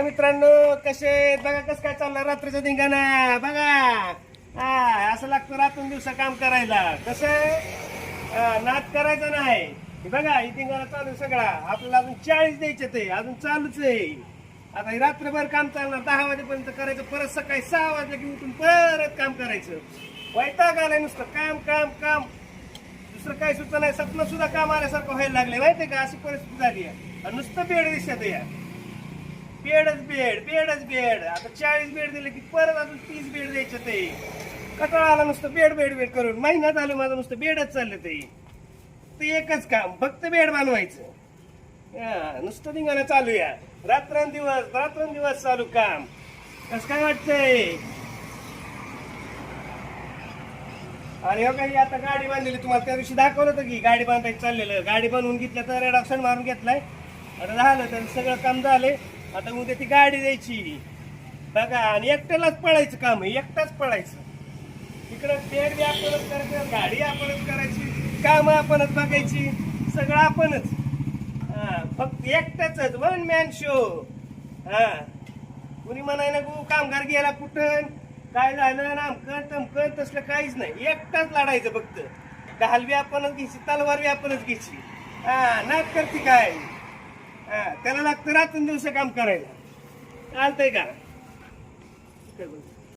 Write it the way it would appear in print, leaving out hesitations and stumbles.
काय मित्रांनो, कसे बघा कसं काय चाललं रात्रीचं धिंगाणा बघा. असं लागतं रातून दिवसा काम करायला. कसं नाद करायचं नाही. बघा ही धिंगाणा चालू सगळा. आपल्याला अजून 40 द्यायचे ते अजून चालूच आहे. आता ही रात्रभर काम चालणार, 10 वाजेपर्यंत करायचं, परत सकाळी 6 वाजले की उठून परत काम करायचं. वैताग आलाय नुसतं काम काम काम, दुसरं काही सुद्धा नाही. स्वप्न सुद्धा काम आल्यासारखं व्हायला लागले माहितीये का. अशी परिस्थिती झाली आहे. नुसतं बेड दिसत या, बेडच बेड बेडच बेड. आता 40 बेड दिले की परत अजून 30 बेड द्यायचे. ते कटाळा आला नुसतं बेड बेड बेड करून. महिन्यात आलं माझं नुसतं बेडच चाललं. ते एकच काम, फक्त बेड बनवायचं. नुसतं धिंगाणा चालू या, रात्रंदिवस चालू काम. कसं काय वाटतंय. आणि हो काही आता गाडी बांधलेली, तुम्हाला त्या दिवशी दाखवलं होतं की गाडी बांधायचं चाललेलं. गाडी बनवून घेतलं तर रेडॉक्शन मारून घेतलाय. आता झालं तर सगळं काम झालंय. आता उद्या ती गाडी द्यायची बघा. आणि एकट्यालाच पळायचं काम आहे, एकटाच पळायचं. इकडं बेड बी आपणच करायचं, गाडी आपणच करायची, काम आपणच बघायची, सगळं आपणच. फक्त एकट्याच वन मॅन शो. कुणी म्हणाय ना गो कामगार गेला कुठं, काय झालं नामकन तमकन, तसलं काहीच नाही. एकटाच लढायचं फक्त. ढाल बी आपणच घ्यायची, तलवार बी आपणच घ्यायची. नाक करते काय. त्याला लागतं रात्रंदिवस काम करायला. चालतंय का.